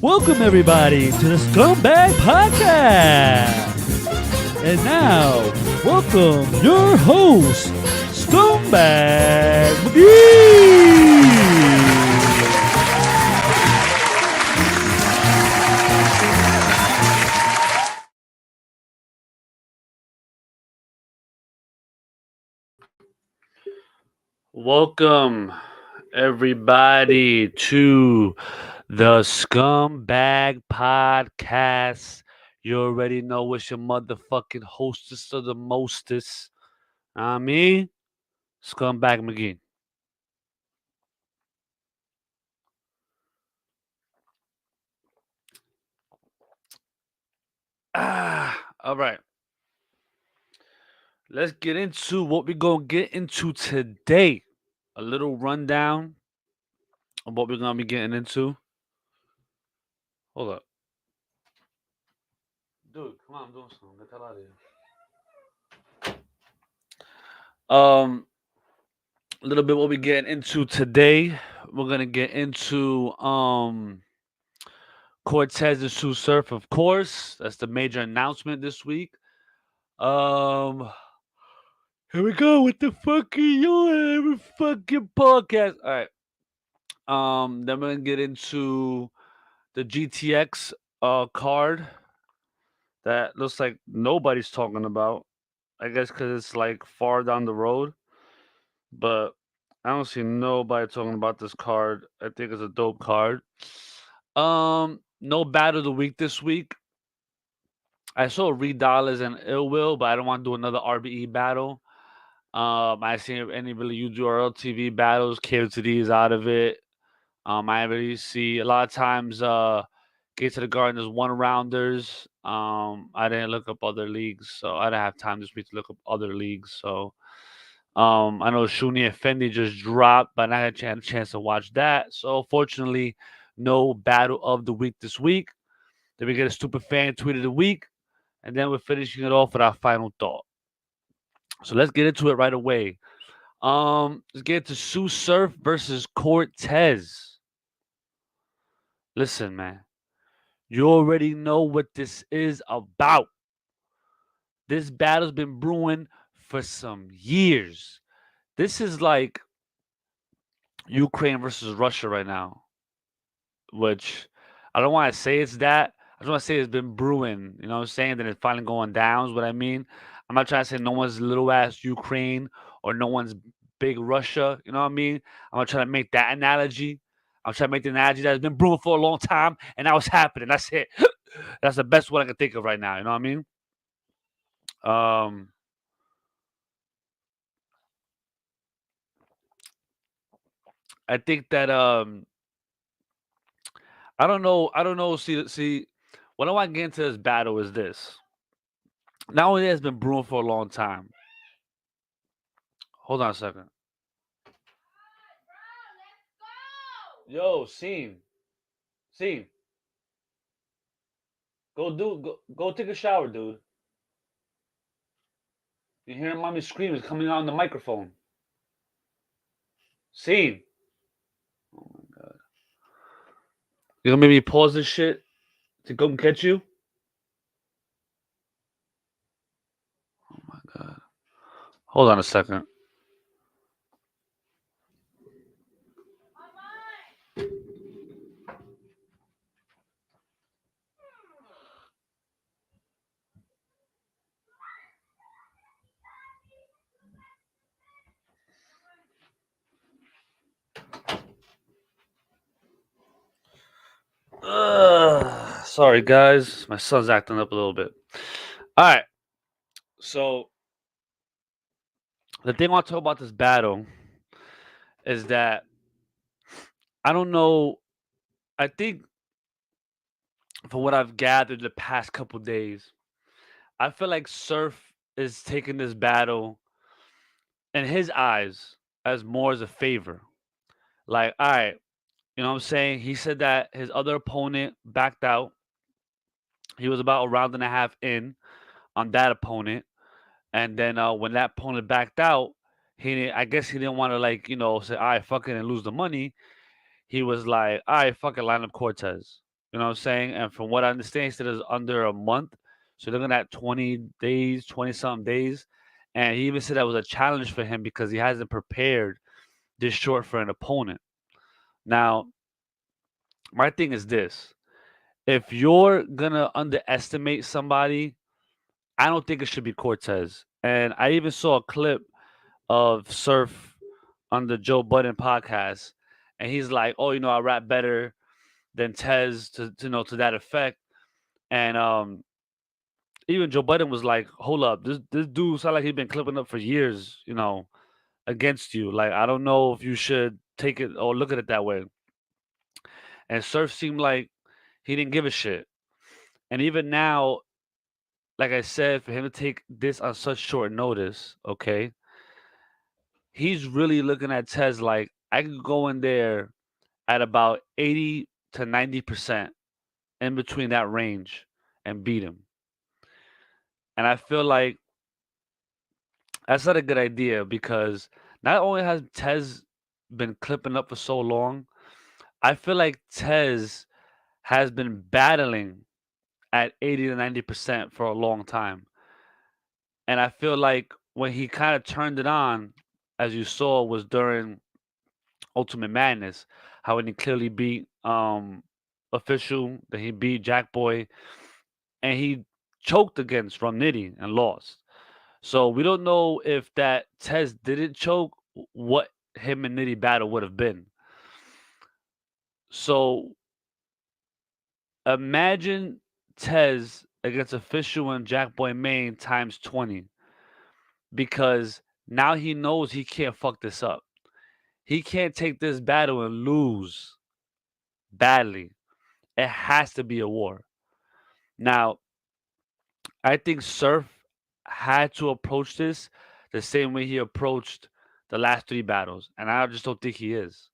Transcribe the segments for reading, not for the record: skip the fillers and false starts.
Welcome, everybody, to the Scumbag Podcast. And now, welcome your host, Scumbag McGee. Welcome, everybody, to the Scumbag Podcast. You already know it's your motherfucking hostess of the mostest. Me, Scumbag McGee. All right. Let's get into what we're going to get into today. A little rundown of what we're going to be getting into. Hold up. Dude, come on, I'm doing something. Get the hell out of here. A little bit what we getting into today. We're going to get into Cortez and Tsu Surf, of course. That's the major announcement this week. Here we go with the fucking podcast. All right. Then we're gonna get into the GTX card that looks like nobody's talking about. I guess because it's like far down the road, but I don't see nobody talking about this card. I think it's a dope card. No battle of the week this week. I saw Reed Dollars and Ill Will, but I don't want to do another RBE battle. I seen any really URL TV battles. KOTD is out of it. I really see a lot of times Gates of the Garden is one rounders. I didn't look up other leagues, so I didn't have time this week to look up other leagues. So I know Shuni and Fendi just dropped, but I had a chance to watch that. So fortunately, no battle of the week this week. Then we get a stupid fan tweet of the week, and then we're finishing it off with our final thought. So let's get into it right away. Let's get to Tsu Surf versus Cortez. Listen, man. You already know what this is about. This battle's been brewing for some years. This is like Ukraine versus Russia right now, which I don't want to say it's that. I just want to say it's been brewing. You know what I'm saying? That it's finally going down is what I mean. I'm not trying to say no one's little ass Ukraine or no one's big Russia. You know what I mean? I'm not trying to make that analogy. I'm trying to make the analogy that's been brewing for a long time and now it's happening. That's it. That's the best one I can think of right now. You know what I mean? Um, I think that I don't know. I don't know. See, what I want to get into this battle is this. Now it has been brewing for a long time. Hold on a second. Yo, scene. Go take a shower, dude. You hearing mommy scream is coming out on the microphone. Scene. Oh my god. You gonna make me pause this shit to come catch you? Oh my god. Hold on a second. Sorry guys, my son's acting up a little bit. All right. So the thing I want to talk about this battle is that I don't know. I think from what I've gathered the past couple days, I feel like Surf is taking this battle in his eyes as more as a favor. Like, all right, you know what I'm saying? He said that his other opponent backed out. He was about a round and a half in on that opponent. And then when that opponent backed out, I guess he didn't want to like, say, all right, fuck it and lose the money. He was like, all right, fuck it, line up Cortez. You know what I'm saying? And from what I understand, he said it's under a month. So they're looking at 20 days, 20 something days. And he even said that was a challenge for him because he hasn't prepared this short for an opponent. Now, my thing is this: if you're gonna underestimate somebody, I don't think it should be Cortez. And I even saw a clip of Surf on the Joe Budden podcast, and he's like, "Oh, I rap better than Tez to that effect." And even Joe Budden was like, "Hold up, this dude sound like he's been clipping up for years, against you. Like, I don't know if you should take it or look at it that way." And Surf seemed like he didn't give a shit. And even now, like I said, for him to take this on such short notice, okay, he's really looking at Tez like I could go in there at about 80 to 90% in between that range and beat him. And I feel like that's not a good idea because not only has Tez been clipping up for so long, I feel like Tez has been battling at 80 to 90% for a long time. And I feel like when he kind of turned it on, as you saw, was during Ultimate Madness, how when he clearly beat Official, then he beat Jack Boy, and he choked against Rum Nitty and lost. So we don't know if that Tez didn't choke, what him and Nitty battle would have been. So imagine Tez against Official and Jack Boy Main times 20 because now he knows he can't fuck this up. He can't take this battle and lose badly. It has to be a war. Now, I think Surf had to approach this the same way he approached the last three battles, and I just don't think he is.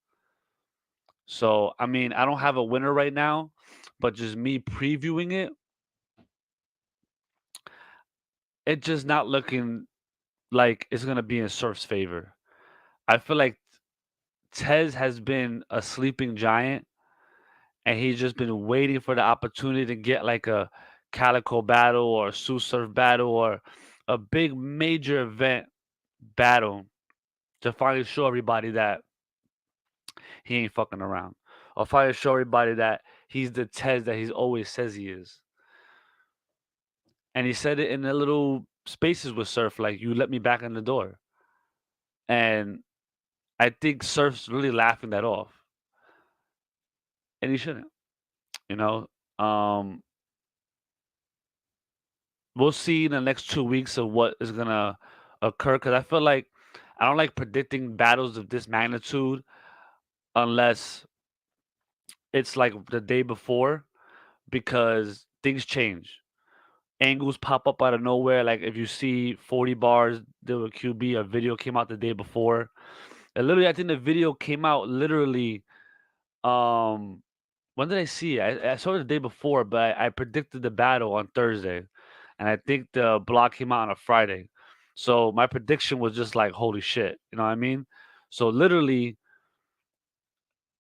So, I mean, I don't have a winner right now, but just me previewing it, it's just not looking like it's gonna be in Surf's favor. I feel like Tez has been a sleeping giant, and he's just been waiting for the opportunity to get like a Calico battle or a Tsu Surf battle or a big major event battle to finally show everybody that he ain't fucking around. Or finally show everybody that he's the Tez that he's always says he is. And he said it in the little spaces with Surf, like, you let me back in the door. And I think Surf's really laughing that off. And he shouldn't, you know? Um, we'll see in the next 2 weeks of what is gonna occur because I feel like I don't like predicting battles of this magnitude unless it's like the day before because things change. Angles pop up out of nowhere. Like if you see 40 bars, there were QB, a video came out the day before. And literally, I think the video came out literally. Um, when did I see it? I saw it the day before, but I predicted the battle on Thursday, and I think the block came out on a Friday. So my prediction was just like, holy shit, you know what I mean? So literally,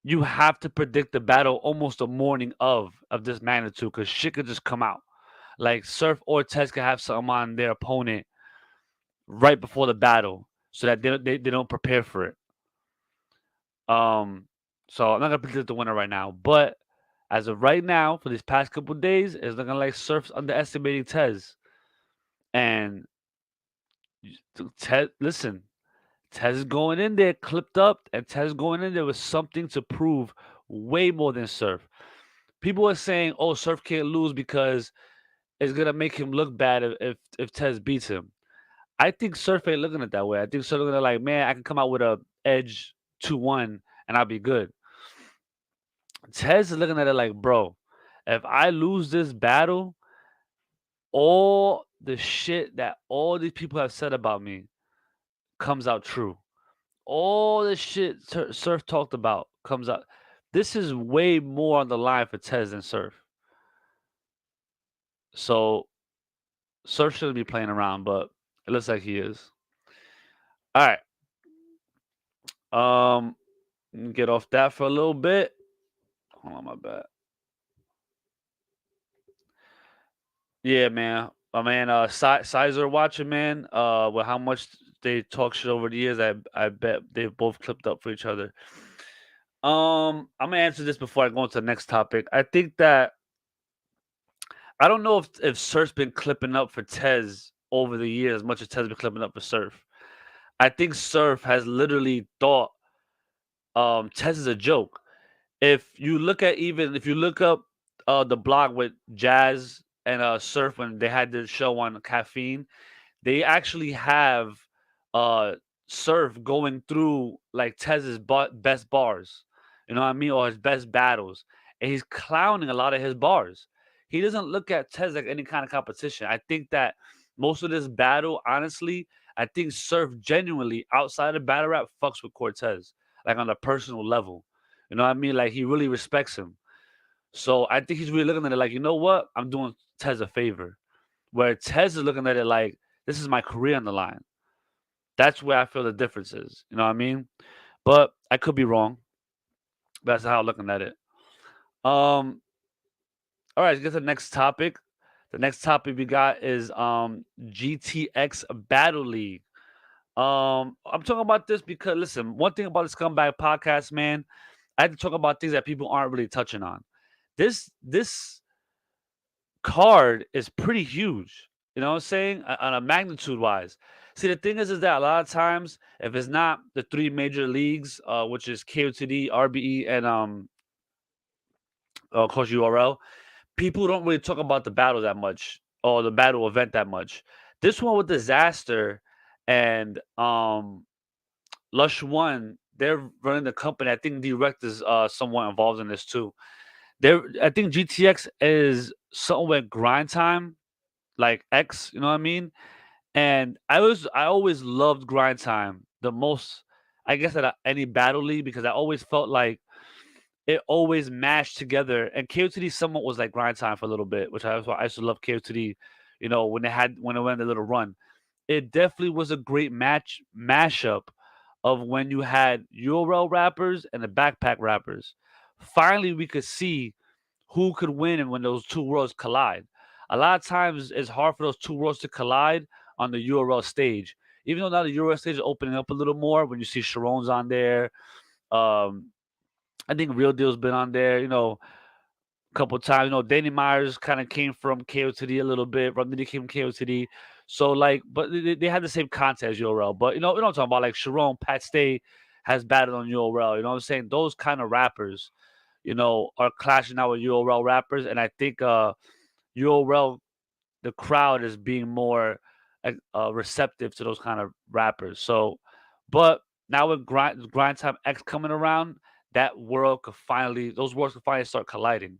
you have to predict the battle almost the morning of this magnitude because shit could just come out. Like Surf or Tez could have something on their opponent right before the battle so that they don't prepare for it. Um, so I'm not gonna predict the winner right now, but as of right now, for these past couple days, it's looking like Surf's underestimating Tez. And Tez, listen, Tez is going in there clipped up, and Tez going in there with something to prove way more than Surf. People are saying, "Oh, Surf can't lose because it's gonna make him look bad if Tez beats him." I think Surf ain't looking at it that way. I think Surf looking at it like, man, I can come out with a edge 2-1 and I'll be good. Tez is looking at it like, bro, if I lose this battle, all the shit that all these people have said about me comes out true. All the shit Surf talked about comes out. This is way more on the line for Tez than Surf. So Surf shouldn't be playing around, but it looks like he is. All right. Get off that for a little bit. Hold on, my bad. Yeah, man. My man, Sizer watching, man. With how much they talk shit over the years, I bet they've both clipped up for each other. I'm gonna answer this before I go into the next topic. I think that I don't know if Surf's been clipping up for Tez over the years as much as Tez been clipping up for Surf. I think Surf has literally thought Tez is a joke. If you look up the blog with Jazz and Surf when they had their show on Caffeine, they actually have uh Surf going through like Tez's best bars, you know what I mean, or his best battles, and he's clowning a lot of his bars. He doesn't look at Tez like any kind of competition. I think that most of this battle, honestly, I think Surf genuinely outside of battle rap fucks with Cortez, like on a personal level. You know what I mean? Like he really respects him. So I think he's really looking at it like, you know what? I'm doing Tez a favor. Where Tez is looking at it like, this is my career on the line. That's where I feel the difference is. You know what I mean? But I could be wrong. That's how I'm looking at it. Um, all right, let's get to the next topic. The next topic we got is GTX Battle League. I'm talking about this because listen, one thing about the Scumbag podcast, man, I had to talk about things that people aren't really touching on. This card is pretty huge. You know what I'm saying? On a magnitude wise. See, the thing is that a lot of times, if it's not the three major leagues, which is KOTD, RBE, and of course URL, people don't really talk about the battle that much or the battle event that much. This one with Disaster and Lush One, they're running the company. I think Direct is somewhat involved in this too. I think GTX is something with Grind Time, like X. You know what I mean? And I always loved Grind Time the most. I guess at any battle league because I always felt like it always mashed together. And KOTD somewhat was like Grind Time for a little bit, which I used to love KOTD. You know when it went a little run, it definitely was a great mashup of when you had URL rappers and the backpack rappers. Finally, we could see who could win and when those two worlds collide. A lot of times it's hard for those two worlds to collide on the URL stage. Even though now the URL stage is opening up a little more when you see Sharon's on there. Um, I think Real Deal's been on there, a couple times. Danny Myers kind of came from KOTD a little bit. Run Diddy came from KOTD. So like, but they had the same content as URL. But what I'm talking about, like Sharon, Pat Stay has battled on URL. You know what I'm saying? Those kind of rappers, are clashing now with URL rappers, and I think URL, the crowd is being more receptive to those kind of rappers. So, but now with Grind Time X coming around, those worlds could finally start colliding.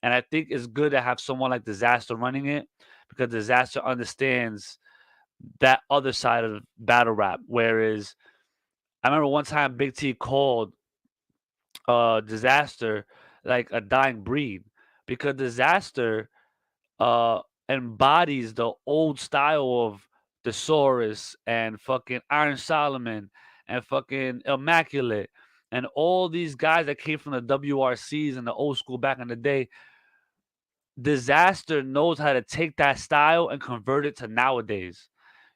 And I think it's good to have someone like Disaster running it because Disaster understands that other side of battle rap. Whereas I remember one time Big T called Disaster like a dying breed because Disaster uh embodies the old style of Thesaurus and fucking Iron Solomon and fucking Immaculate and all these guys that came from the WRCs and the old school back in the day. Disaster knows how to take that style and convert it to nowadays.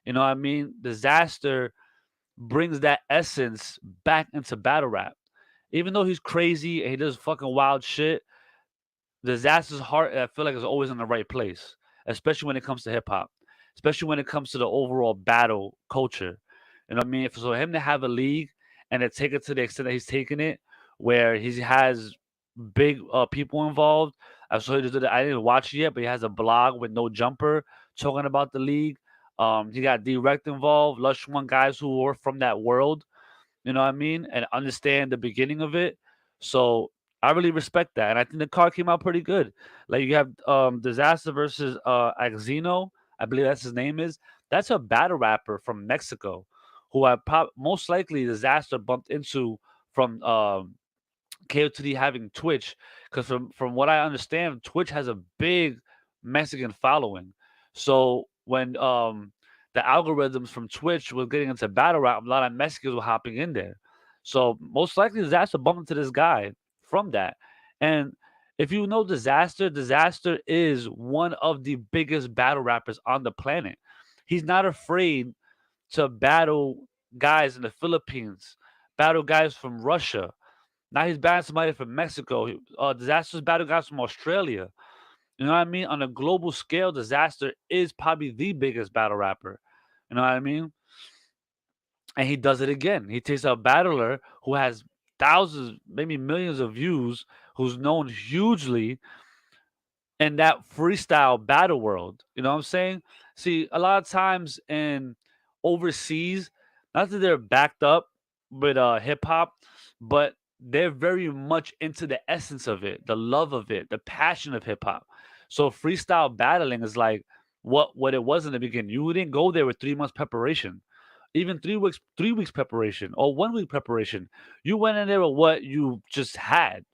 You know what I mean? Disaster brings that essence back into battle rap. Even though he's crazy and he does fucking wild shit, Disaster's heart, I feel like, is always in the right place, especially when it comes to hip hop, especially when it comes to the overall battle culture. You know what I mean? So him to have a league and to take it to the extent that he's taking it, where he has big people involved. I saw he just did it. I didn't watch it yet, but he has a blog with No Jumper talking about the league. He got Direct involved, Lush One guys who were from that world. You know what I mean? And understand the beginning of it. So I really respect that. And I think the card came out pretty good. Like you have Disaster versus Axino, I believe that's his name is. That's a battle rapper from Mexico who most likely Disaster bumped into from KOTD having Twitch. Because from what I understand, Twitch has a big Mexican following. So when the algorithms from Twitch was getting into battle rap, a lot of Mexicans were hopping in there. So most likely Disaster bumped into this guy from that. And If you know Disaster is one of the biggest battle rappers on the planet. He's not afraid to battle guys in the Philippines, battle guys from Russia. Now he's battling somebody from Mexico. Disaster's battle guys from Australia. You know what I mean? On a global scale, Disaster is probably the biggest battle rapper. You know what I mean? And he does it again. He takes a battler who has thousands, maybe millions of views, who's known hugely in that freestyle battle world. You know what I'm saying? See, a lot of times in overseas, not that they're backed up with hip hop, but they're very much into the essence of it, the love of it, the passion of hip hop. So freestyle battling is like what it was in the beginning. You didn't go there with 3 months preparation, even 3 weeks preparation or 1 week preparation. You went in there with what you just had.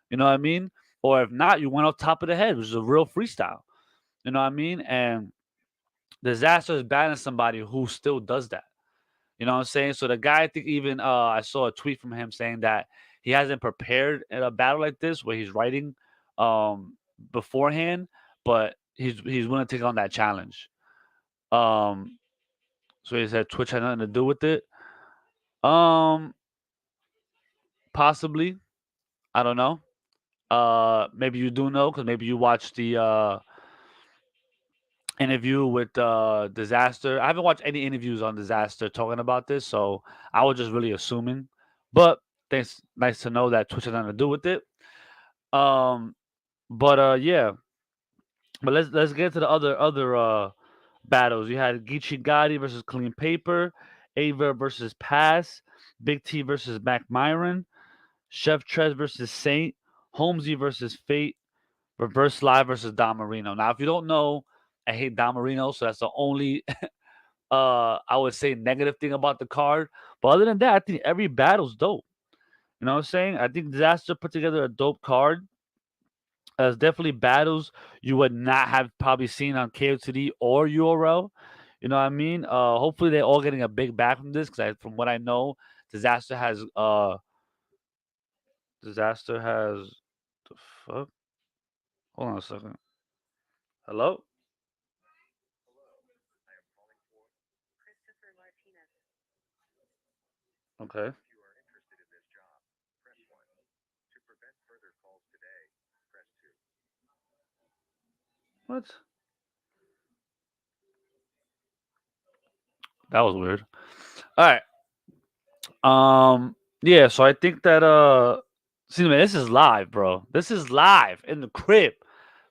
You know what I mean? Or if not, you went off top of the head, which is a real freestyle. You know what I mean? And Disaster is battling somebody who still does that. You know what I'm saying? So the guy, I think even I saw a tweet from him saying that he hasn't prepared in a battle like this where he's writing beforehand, but he's willing to take on that challenge. Um, so he said Twitch had nothing to do with it. Um, possibly. I don't know. Maybe you do know because maybe you watched the interview with Disaster. I haven't watched any interviews on Disaster talking about this, so I was just really assuming. But thanks, nice to know that Twitch had nothing to do with it. Um, but yeah. But let's get to the other battles. You had Geechee Gotti versus Clean Paper, Ava versus Pass, Big T versus Mac Myron, Chef Trez versus Saint, Holmesy versus Fate, Reverse Live versus Don Marino. Now, if you don't know, I hate Don Marino, so that's the only I would say negative thing about the card. But other than that, I think every battle's dope. You know what I'm saying? I think Disaster put together a dope card. There's definitely battles you would not have probably seen on KOTD or URL. You know what I mean? Hopefully they're all getting a big back from this because from what I know, Disaster has Disaster has the fuck. Hold on a second. Hello. Okay. What? That was weird. All right. Yeah, so I think that see man, this is live, bro. This is live in the crib.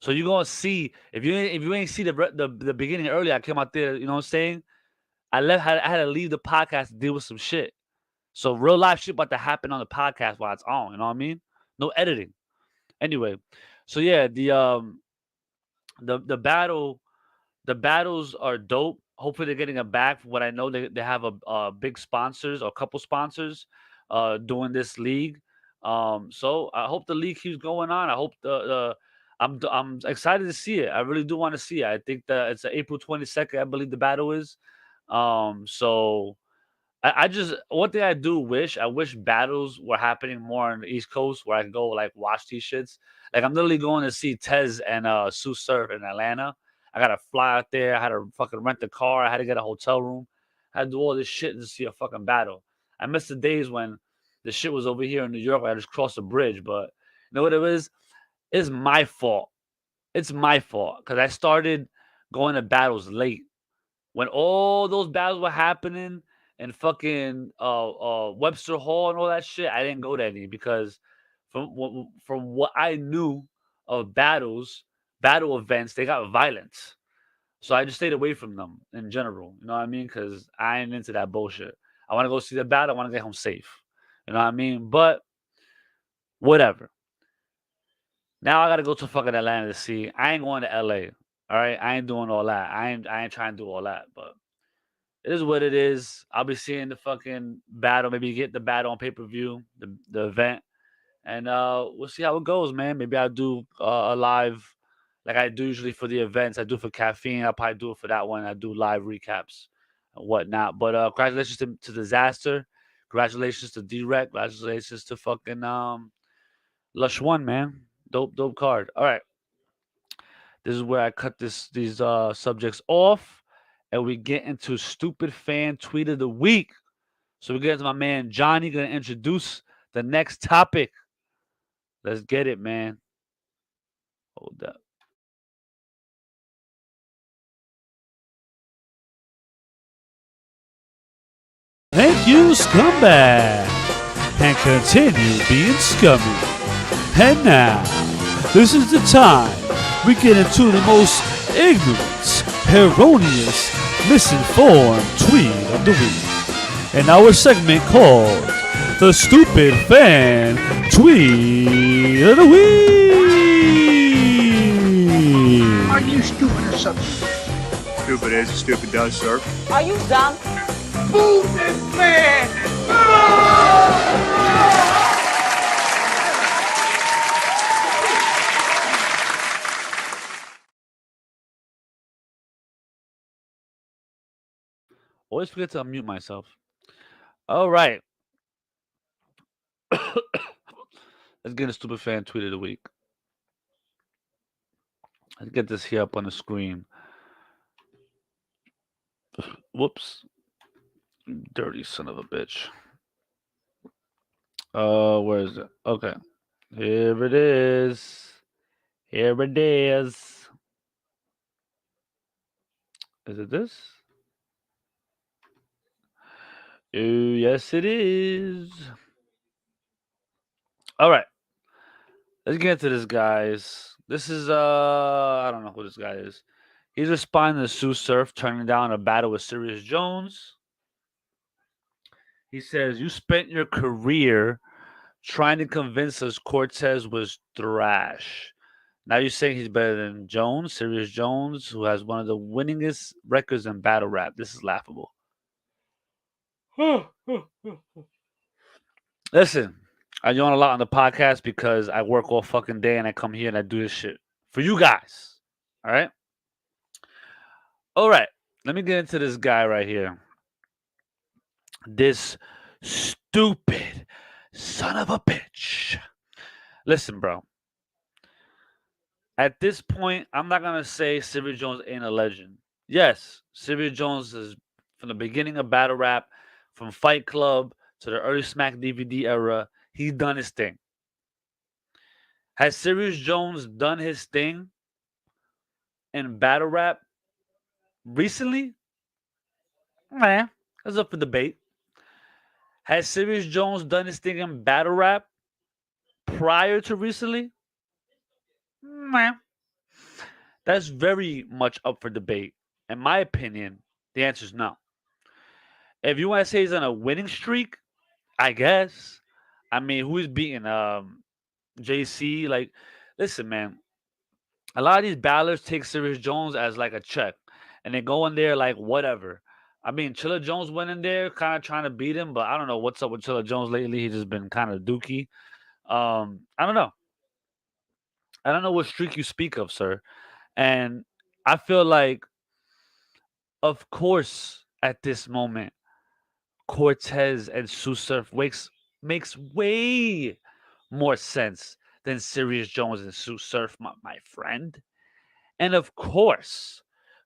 So you're gonna see if you ain't see the beginning earlier, I came out there, you know what I'm saying? I had to leave the podcast to deal with some shit. So real life shit about to happen on the podcast while it's on, you know what I mean? No editing. Anyway, so yeah, the battle the battles are dope. Hopefully, they're getting it back. From what I know, they have a big sponsors or a couple sponsors doing this league. So I hope the league keeps going on. I hope I'm excited to see it. I really do want to see it. I think that it's April 22nd. I believe the battle is. So I just one thing I wish battles were happening more on the East Coast where I can go like watch these shits. Like I'm literally going to see Tez and Tsu Surf in Atlanta. I gotta fly out there. I had to fucking rent a car. I had to get a hotel room. I had to do all this shit to see a fucking battle. I miss the days when the shit was over here in New York. I just crossed the bridge. But you know what it is? It's my fault. It's my fault because I started going to battles late when all those battles were happening and fucking Webster Hall and all that shit, I didn't go to any because from what I knew of battle events, they got violence. So I just stayed away from them in general. You know what I mean? Because I ain't into that bullshit. I want to go see the battle. I want to get home safe. You know what I mean? But whatever. Now I gotta go to fucking Atlanta to see. I ain't going to LA. All right, I ain't doing all that. I ain't trying to do all that. But it is what it is. I'll be seeing the fucking battle. Maybe get the battle on pay per view, the event, and we'll see how it goes, man. Maybe I'll do a live like I do usually for the events. I do for caffeine. I'll probably do it for that one. I do live recaps and whatnot. But congratulations to Disaster. Congratulations to D-Rec. Congratulations to fucking Lush One, man. Dope card. All right. This is where I cut these subjects off, and we get into stupid fan tweet of the week. So we get into my man Johnny gonna introduce the next topic. Let's get it, man. Hold up. Thank you, Scumbag, and continue being scummy. And now, this is the time we get into the most ignorant, erroneous, misinformed tweet of the week. In our segment called The Stupid Fan Tweet of the Week. Are you stupid or something? Stupid is, stupid does, sir. Are you dumb? Move this man! Always forget to unmute myself. All right. Let's get a stupid fan tweet of the week. Let's get this here up on the screen. Whoops. Dirty son of a bitch. Where is it? Okay. Here it is. Here it is. Is it this? Oh, yes, it is. All right. Let's get into this, guys. This is I don't know who this guy is. He's responding to Tsu Surf turning down a battle with Sirius Jones. He says, "You spent your career trying to convince us Cortez was thrash. Now you're saying he's better than Jones, Sirius Jones, who has one of the winningest records in battle rap. This is laughable." Listen, I yawn a lot on the podcast because I work all fucking day and I come here and I do this shit for you guys. All right? All right. Let me get into this guy right here. This stupid son of a bitch. Listen, bro. At this point, I'm not going to say Sirius Jones ain't a legend. Yes, Sirius Jones is from the beginning of battle rap, from Fight Club to the early Smack DVD era. He's done his thing. Has Sirius Jones done his thing in battle rap recently? Man, that's up for debate. Has Sirius Jones done his thing in battle rap prior to recently? Man, that's very much up for debate. In my opinion, the answer is no. If you want to say he's on a winning streak, I guess. I mean, who is beating JC? Like, listen, man. A lot of these battlers take Sirius Jones as like a check, and they go in there like whatever. I mean, Chilla Jones went in there kind of trying to beat him, but I don't know what's up with Chilla Jones lately. He's just been kind of dookie. I don't know. I don't know what streak you speak of, sir. And I feel like, of course, at this moment, Cortez and Tsu Surf makes way more sense than Sirius Jones and Tsu Surf, my friend. And of course,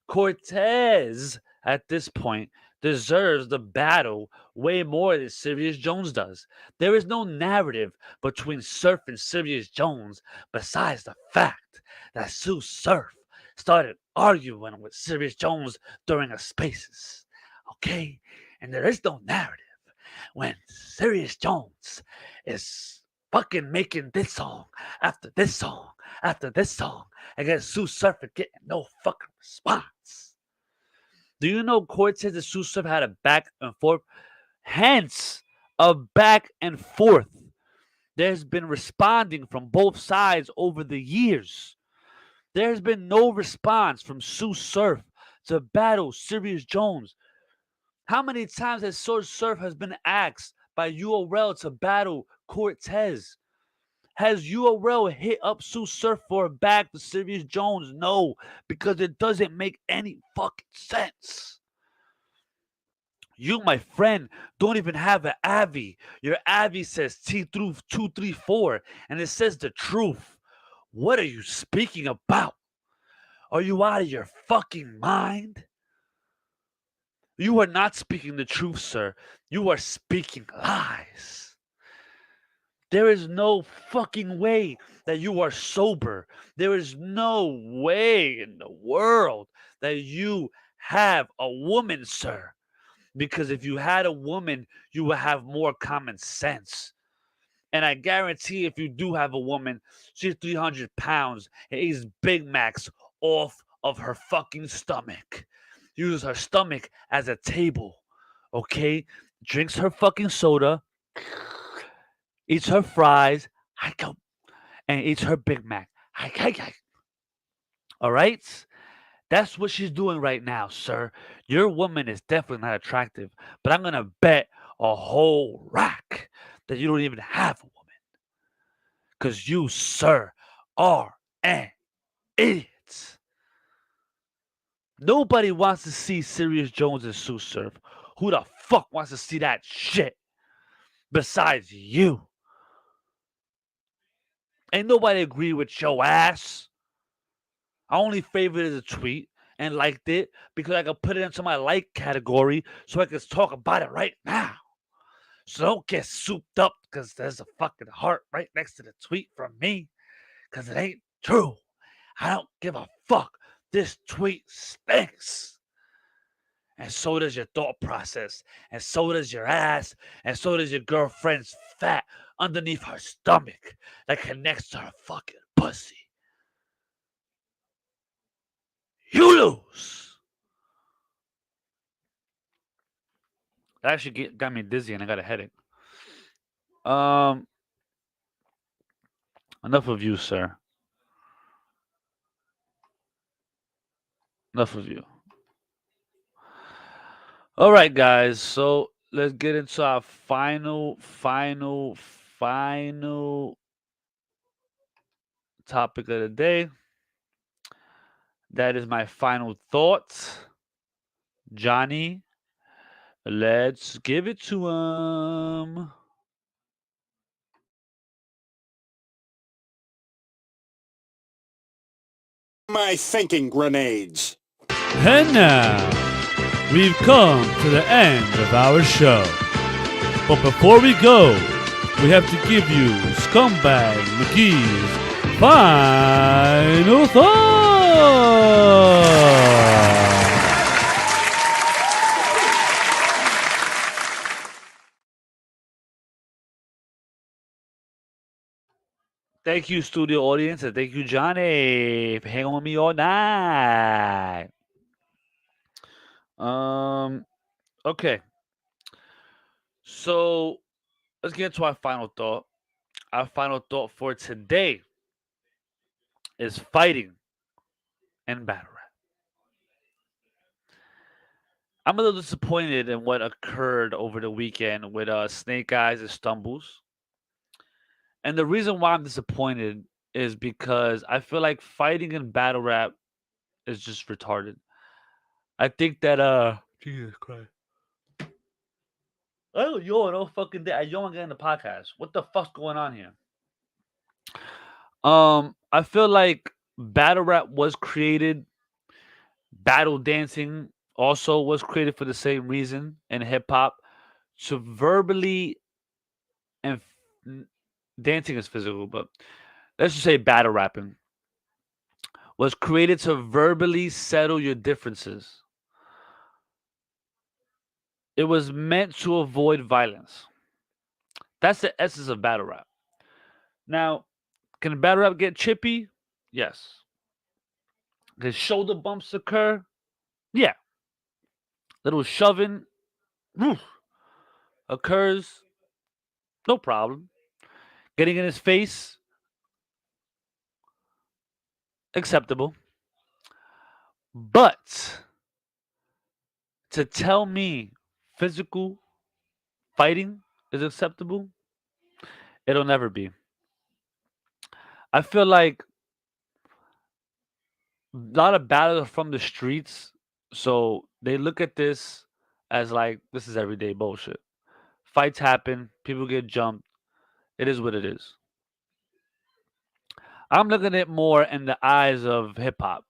Cortez at this point deserves the battle way more than Sirius Jones does. There is no narrative between Surf and Sirius Jones besides the fact that Tsu Surf started arguing with Sirius Jones during a spaces. Okay? And there is no narrative when Sirius Jones is fucking making this song after this song after this song against Tsu Surf and getting no fucking response. Do you know Cortez and Tsu Surf had a back and forth? Hence, a back and forth. There's been responding from both sides over the years. There's been no response from Tsu Surf to battle Sirius Jones. How many times has Tsu Surf has been asked by URL to battle Cortez? Has URL hit up Tsu Surf for a back to Sirius Jones? No, because it doesn't make any fucking sense. You, my friend, don't even have an Avi. Your Avi says T through 234, and it says the truth. What are you speaking about? Are you out of your fucking mind? You are not speaking the truth, sir. You are speaking lies. There is no fucking way that you are sober. There is no way in the world that you have a woman, sir. Because if you had a woman, you would have more common sense. And I guarantee if you do have a woman, she's 300 pounds and eats Big Macs off of her fucking stomach. Uses her stomach as a table, okay? Drinks her fucking soda, eats her fries, and eats her Big Mac. All right? That's what she's doing right now, sir. Your woman is definitely not attractive, but I'm going to bet a whole rack that you don't even have a woman. Because you, sir, are an idiot. Nobody wants to see Sirius Jones and Tsu Surf. Who the fuck wants to see that shit? Besides you. Ain't nobody agree with your ass. I only favorited the tweet and liked it because I could put it into my like category so I could talk about it right now. So don't get souped up because there's a fucking heart right next to the tweet from me because it ain't true. I don't give a fuck. This tweet stinks. And so does your thought process. And so does your ass. And so does your girlfriend's fat underneath her stomach that connects to her fucking pussy. You lose. That actually got me dizzy and I got a headache. Enough of you, sir. Enough of you. All right, guys. So let's get into our final topic of the day. That is my final thoughts. Johnny, let's give it to him. My thinking grenades. And now, we've come to the end of our show. But before we go, we have to give you Scumbag McGee's final thoughts. Thank you, studio audience, and thank you, Johnny, for hanging with me all night. Okay. So let's get into our final thought. Our final thought for today is fighting and battle rap. I'm a little disappointed in what occurred over the weekend with Snake Eyes and Stumbles. And the reason why I'm disappointed is because I feel like fighting and battle rap is just retarded. I think that Jesus Christ. I don't yawn all fucking day. I yawn again in the podcast. What the fuck's going on here? I feel like battle rap was created. Battle dancing also was created for the same reason in hip hop to verbally and dancing is physical, but let's just say battle rapping was created to verbally settle your differences. It was meant to avoid violence. That's the essence of battle rap. Now, can battle rap get chippy? Yes. Can shoulder bumps occur? Yeah. Little shoving occurs. No problem. Getting in his face? Acceptable. But to tell me physical fighting is acceptable, it'll never be. I feel like a lot of battles are from the streets, so they look at this as like this is everyday bullshit. Fights happen, people get jumped. It is what it is. I'm looking at it more in the eyes of hip hop,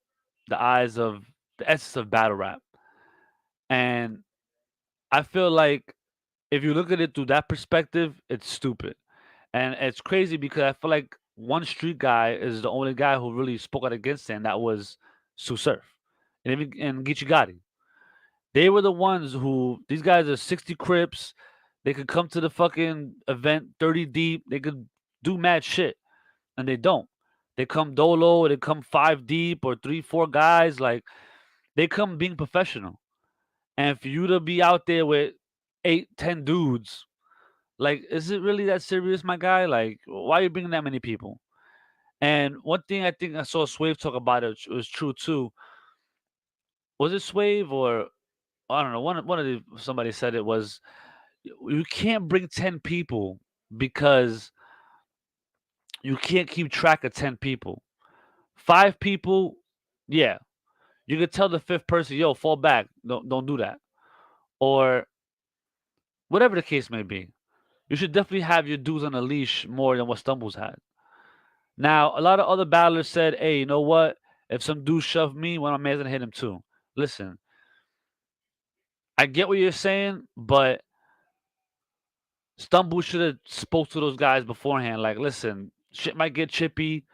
the eyes of the essence of battle rap. And I feel like if you look at it through that perspective, it's stupid. And it's crazy because I feel like one street guy is the only guy who really spoke out against it, and that was Tsu Surf and Geechee Gotti. They were the ones who these guys are 60 Crips. They could come to the fucking event 30 deep. They could do mad shit, and they don't. They come dolo, they come 5 deep or 3, 4 guys. Like they come being professional. And for you to be out there with 8, 10 dudes, like, is it really that serious, my guy? Like, why are you bringing that many people? And one thing I think I saw Swave talk about it was true too. Was it Swave or I don't know? One of the somebody said it was you can't bring 10 people because you can't keep track of 10 people. 5 people, yeah, you could tell the fifth person, yo, fall back, don't do that, or whatever the case may be. You should definitely have your dudes on a leash more than what Stumbles had. Now, a lot of other battlers said, hey, you know what? If some dude shoved me, one of my man's gonna hit him too. Listen, I get what you're saying, but Stumble should have spoke to those guys beforehand. Like, listen, shit might get chippy,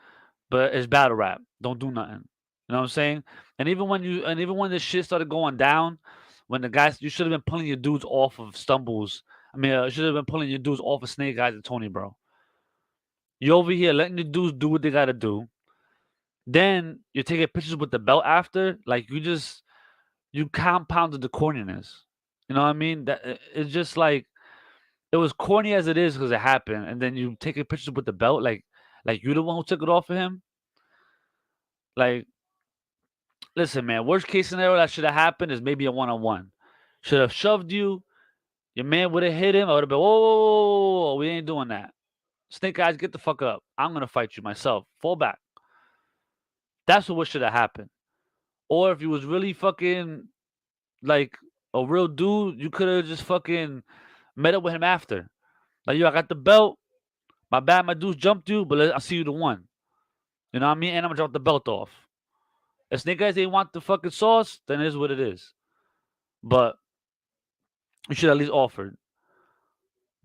but it's battle rap. Don't do nothing. You know what I'm saying? And even when this shit started going down, when the guys you should have been pulling your dudes off of Stumbles. I mean, you should have been pulling your dudes off of Snake Eyes and Tony, bro. You over here letting the dudes do what they gotta do. Then you're taking pictures with the belt after. Like you compounded the corniness. You know what I mean? It's just like it was corny as it is because it happened, and then you taking pictures with the belt, like you the one who took it off of him. Like, listen, man. Worst case scenario that should have happened is maybe a 1-on-1. Should have shoved you. Your man would have hit him. I would have been, whoa, whoa, whoa, whoa, we ain't doing that. Snake Eyes, get the fuck up. I'm gonna fight you myself. Fall back. That's what should have happened. Or if you was really fucking like a real dude, you could have just fucking met up with him after. Like, yo, I got the belt. My bad, my dudes jumped you, but I'll see you the one. You know what I mean? And I'm gonna drop the belt off. If Snake Eyes ain't want the fucking sauce, then it is what it is. But you should at least offered.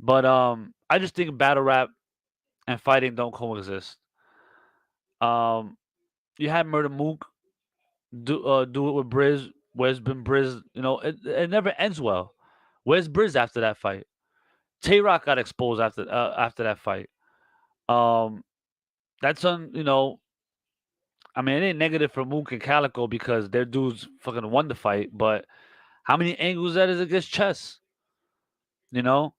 But I just think battle rap and fighting don't coexist. Um, you had Murder Mook do it with Briz. Where's been Briz? You know, it never ends well. Where's Briz after that fight? Tay Rock got exposed after that fight. Um, that's you know, I mean, it ain't negative for Mook and Calico because their dudes fucking won the fight, but how many angles that is against chess? You know?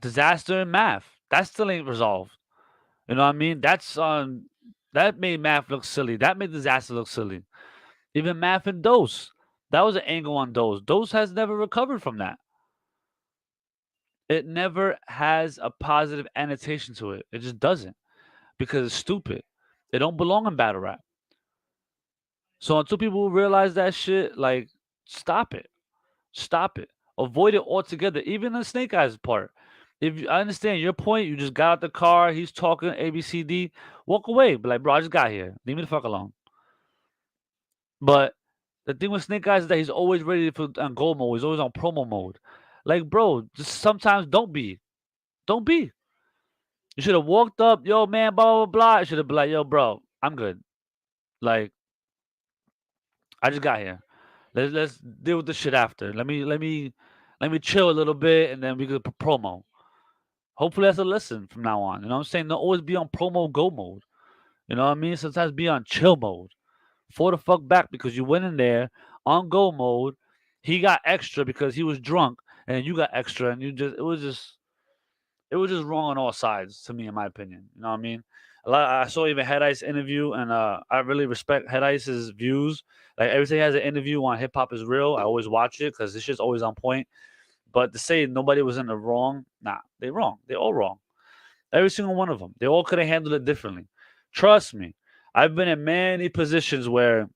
Disaster and Math. That still ain't resolved. You know what I mean? That's on that made Math look silly. That made Disaster look silly. Even Math and Dose. That was an angle on Dose. Dose has never recovered from that. It never has a positive annotation to it. It just doesn't. Because it's stupid. It don't belong in battle rap. So until people realize that shit, like, stop it. Stop it. Avoid it altogether. Even the Snake Eyes part. I understand your point, you just got out the car, he's talking ABCD, walk away. But like, bro, I just got here. Leave me the fuck alone. But the thing with Snake Eyes is that he's always ready for on goal mode. He's always on promo mode. Like, bro, just sometimes don't be. Don't be. You should have walked up, yo, man, blah, blah, blah. You should have been like, yo, bro, I'm good. Like, I just got here. Let's deal with this shit after. Let me chill a little bit and then we could promo. Hopefully that's a lesson from now on. You know what I'm saying? Don't always be on promo go mode. You know what I mean? Sometimes be on chill mode. Fall the fuck back because you went in there on go mode. He got extra because he was drunk, and you got extra, and it was just wrong on all sides to me, in my opinion. You know what I mean? I saw even Head Ice interview, and I really respect Head Ice's views. Like every time he has an interview on Hip Hop is Real, I always watch it because this shit's always on point. But to say nobody was in the wrong, nah, they wrong. They all wrong. Every single one of them. They all could have handled it differently. Trust me. I've been in many positions where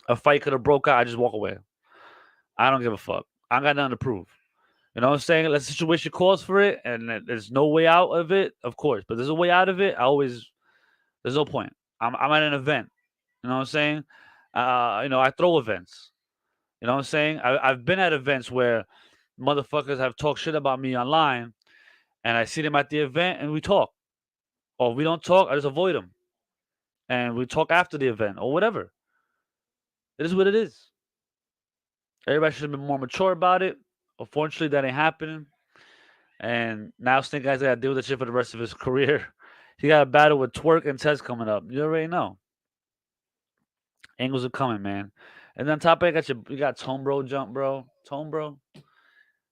a fight could have broke out. I just walk away. I don't give a fuck. I got nothing to prove. You know what I'm saying? Let the situation calls for it, and there's no way out of it, of course. But there's a way out of it. There's no point. I'm at an event. You know what I'm saying? I throw events. You know what I'm saying? I've been at events where motherfuckers have talked shit about me online, and I see them at the event, and we talk. Or if we don't talk, I just avoid them, and we talk after the event or whatever. It is what it is. Everybody should have been more mature about it. Unfortunately, that ain't happening. And now Snake Eyes got to deal with that shit for the rest of his career. He got a battle with Twerk and Tez coming up. You already know. Angles are coming, man. And then on top of it, you got Tone Bro jump, bro. Tone Bro.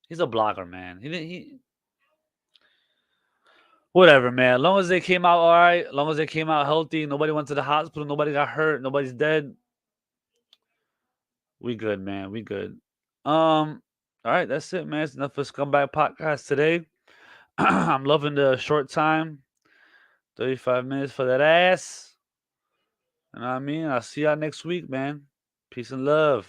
He's a blogger, man. He whatever, man. As long as they came out all right, as long as they came out healthy, nobody went to the hospital, nobody got hurt, nobody's dead. We good, man. We good. All right, that's it, man. It's enough for Scumbag Podcast today. I'm loving the short time. 35 minutes for that ass. You know what I mean? I'll see y'all next week, man. Peace and love.